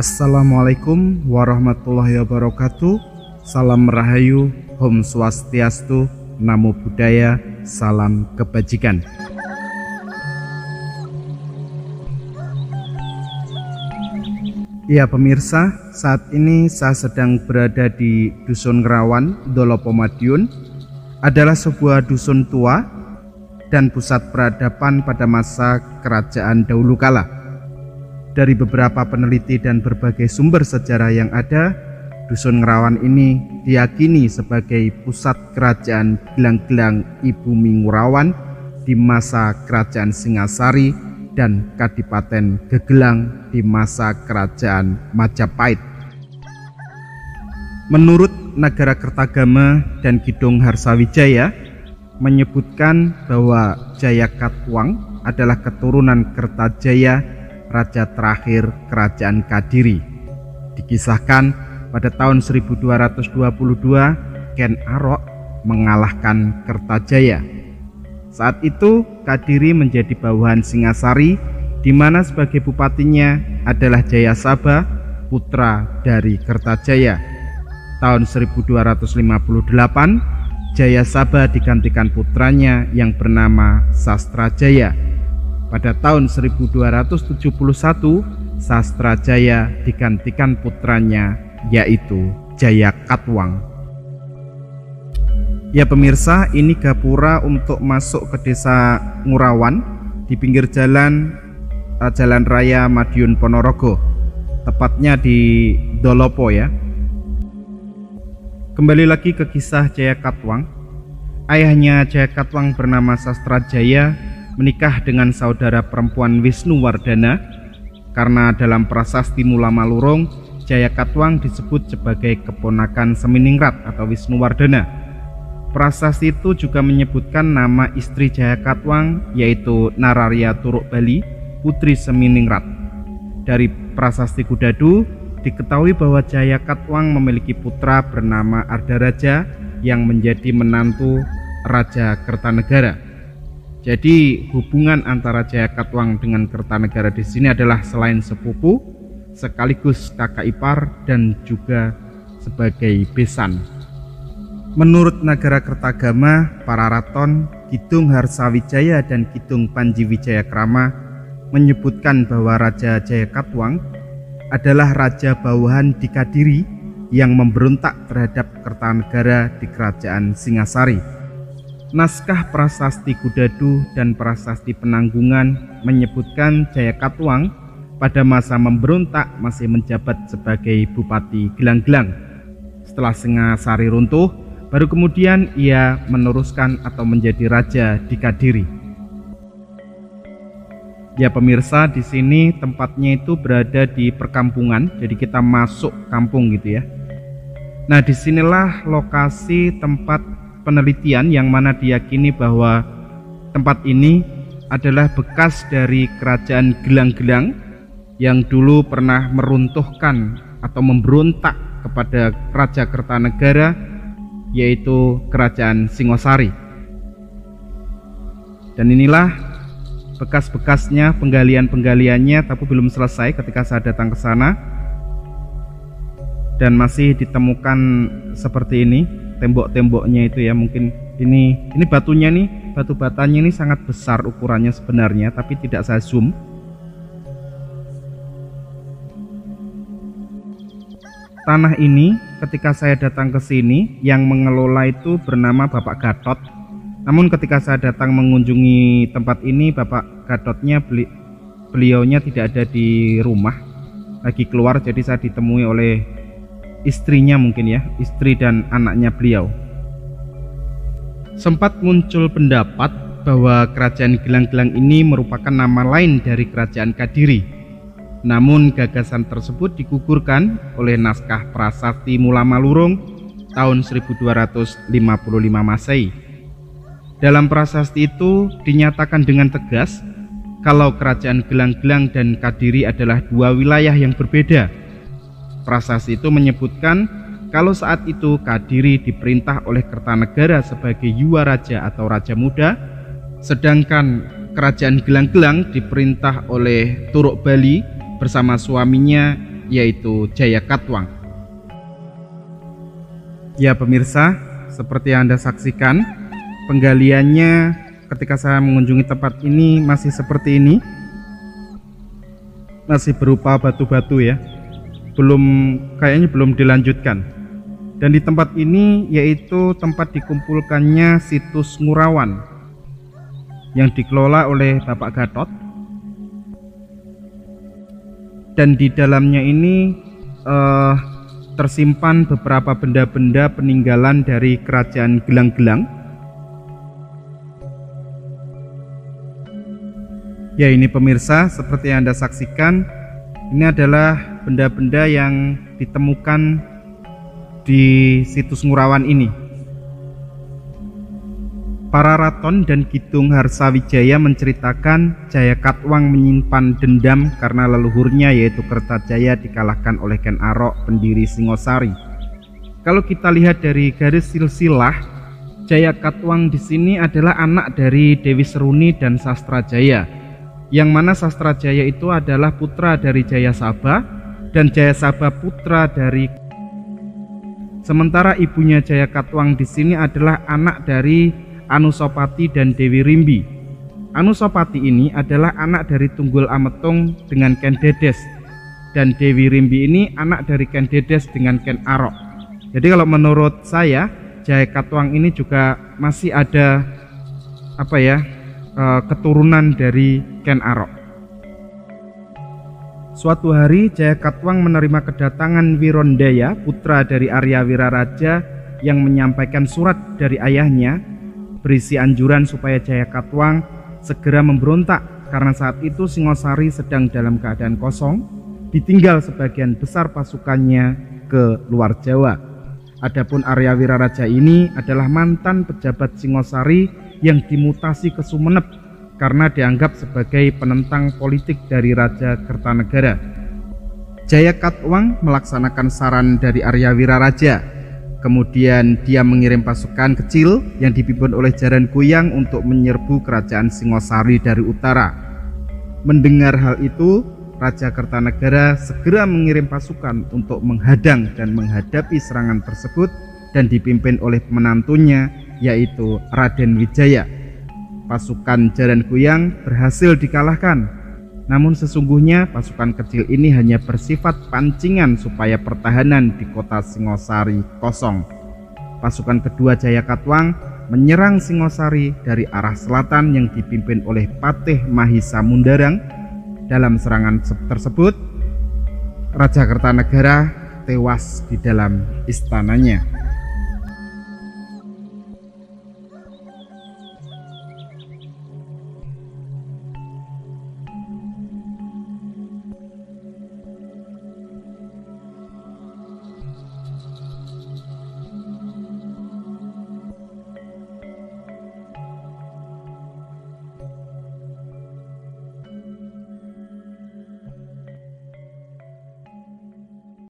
Assalamualaikum warahmatullahi wabarakatuh. Salam Rahayu, Om Swastiastu, Namo Buddhaya, salam kebajikan. Ya pemirsa, saat ini saya sedang berada di Dusun Ngerawan, Dolopo Madiun. Adalah sebuah dusun tua dan pusat peradaban pada masa kerajaan dahulu kala. Dari beberapa peneliti dan berbagai sumber sejarah yang ada, Dusun Ngerawan ini diyakini sebagai pusat kerajaan gelang-gelang Ibu Mingurawan di masa kerajaan Singasari dan Kadipaten Gegelang di masa kerajaan Majapahit. Menurut Nagara Kertagama dan Kidung Harsawijaya menyebutkan bahwa Jayakatwang adalah keturunan Kertajaya, raja terakhir kerajaan Kadiri. Dikisahkan pada tahun 1222 Ken Arok mengalahkan Kertajaya. Saat itu Kadiri menjadi bawahan Singasari, di mana sebagai bupatinya adalah Jayasaba, putra dari Kertajaya. Tahun 1258 Jayasaba digantikan putranya yang bernama Sastrajaya. Pada tahun 1271 Sastrajaya digantikan putranya yaitu Jayakatwang. Ya pemirsa, ini gapura untuk masuk ke desa Ngurawan di pinggir jalan Raya Madiun Ponorogo, tepatnya di Dolopo ya. Kembali lagi ke kisah Jayakatwang. Ayahnya Jayakatwang bernama Sastrajaya menikah dengan saudara perempuan Wisnuwardana. Karena dalam prasasti Mula Malurung, Jayakatwang disebut sebagai keponakan Seminingrat atau Wisnuwardana. Prasasti itu juga menyebutkan nama istri Jayakatwang yaitu Nararya Turuk Bali, putri Seminingrat. Dari prasasti Kudadu diketahui bahwa Jayakatwang memiliki putra bernama Ardaraja yang menjadi menantu Raja Kertanegara. Jadi hubungan antara Jayakatwang dengan Kertanegara di sini adalah selain sepupu, sekaligus kakak ipar dan juga sebagai besan. Menurut Nagara Kertagama, para raton Kidung Harsawijaya dan Kidung Panjiwijayakrama menyebutkan bahwa Raja Jayakatwang adalah raja bawahan di Kadiri yang memberontak terhadap Kertanegara di kerajaan Singasari. Naskah prasasti Kudadu dan prasasti Penanggungan menyebutkan Jayakatwang pada masa memberontak masih menjabat sebagai Bupati Gelang-Gelang. Setelah Singasari runtuh, baru kemudian ia meneruskan atau menjadi raja di Kadiri. Ya pemirsa, di sini tempatnya itu berada di perkampungan, jadi kita masuk kampung gitu ya. Nah, disinilah lokasi tempat penelitian yang mana diyakini bahwa tempat ini adalah bekas dari kerajaan Gelang-Gelang yang dulu pernah meruntuhkan atau memberontak kepada Raja Kertanegara yaitu kerajaan Singosari. Dan inilah bekas-bekasnya, penggaliannya, tapi belum selesai ketika saya datang ke sana. Dan masih ditemukan seperti ini tembok-temboknya itu ya. Mungkin ini batunya nih, batu batanya ini sangat besar ukurannya sebenarnya, tapi tidak saya zoom. Tanah ini ketika saya datang ke sini yang mengelola itu bernama Bapak Gatot. Namun ketika saya datang mengunjungi tempat ini, Bapak Gatotnya beliaunya tidak ada di rumah, lagi keluar, jadi saya ditemui oleh istrinya mungkin ya, istri dan anaknya beliau. Sempat muncul pendapat bahwa kerajaan Gelang-Gelang ini merupakan nama lain dari kerajaan Kadiri. Namun gagasan tersebut digugurkan oleh naskah prasasti Mula Malurung tahun 1255 Masehi. Dalam prasasti itu dinyatakan dengan tegas kalau kerajaan Gelang-Gelang dan Kadiri adalah dua wilayah yang berbeda. Prasasti itu menyebutkan kalau saat itu Kadiri diperintah oleh Kertanegara sebagai Yuwa Raja atau Raja Muda, sedangkan kerajaan Gelang-Gelang diperintah oleh Turuk Bali bersama suaminya yaitu Jayakatwang. Ya pemirsa, seperti yang Anda saksikan, penggaliannya ketika saya mengunjungi tempat ini masih seperti ini, masih berupa batu-batu ya, kayaknya belum dilanjutkan. Dan di tempat ini yaitu tempat dikumpulkannya situs Ngurawan yang dikelola oleh Bapak Gatot. Dan di dalamnya ini tersimpan beberapa benda-benda peninggalan dari kerajaan Gelang-Gelang. Ya ini pemirsa, seperti yang Anda saksikan, ini adalah benda-benda yang ditemukan di situs Ngurawan ini. Para raton dan Kidung Harsawijaya menceritakan Jayakatwang menyimpan dendam karena leluhurnya yaitu Kertajaya dikalahkan oleh Ken Arok, pendiri Singosari. Kalau kita lihat dari garis silsilah, Jayakatwang di sini adalah anak dari Dewi Seruni dan Sastrajaya, yang mana Sastrajaya itu adalah putra dari Jayasabha dan Jayasabha putra dari. Sementara ibunya Jayakatwang di sini adalah anak dari Anusapati dan Dewi Rimbi. Anusapati ini adalah anak dari Tunggul Ametung dengan Ken Dedes, dan Dewi Rimbi ini anak dari Ken Dedes dengan Ken Arok. Jadi kalau menurut saya, Jayakatwang ini juga masih ada keturunan dari Ken Arok. Suatu hari Jayakatwang menerima kedatangan Wirondaya, putra dari Arya Wiraraja, yang menyampaikan surat dari ayahnya berisi anjuran supaya Jayakatwang segera memberontak karena saat itu Singosari sedang dalam keadaan kosong, ditinggal sebagian besar pasukannya ke luar Jawa. Adapun Arya Wiraraja ini adalah mantan pejabat Singosari yang dimutasi ke Sumenep karena dianggap sebagai penentang politik dari Raja Kertanegara. Jayakatwang melaksanakan saran dari Arya Wiraraja. Kemudian dia mengirim pasukan kecil yang dipimpin oleh Jaran Kuyang untuk menyerbu kerajaan Singosari dari utara. Mendengar hal itu, Raja Kertanegara segera mengirim pasukan untuk menghadang dan menghadapi serangan tersebut dan dipimpin oleh menantunya yaitu Raden Wijaya. Pasukan Jaran Kuyang berhasil dikalahkan. Namun sesungguhnya pasukan kecil ini hanya bersifat pancingan supaya pertahanan di kota Singosari kosong. Pasukan kedua Jayakatwang menyerang Singosari dari arah selatan yang dipimpin oleh Patih Mahisa Mundarang. Dalam serangan tersebut, Raja Kertanegara tewas di dalam istananya.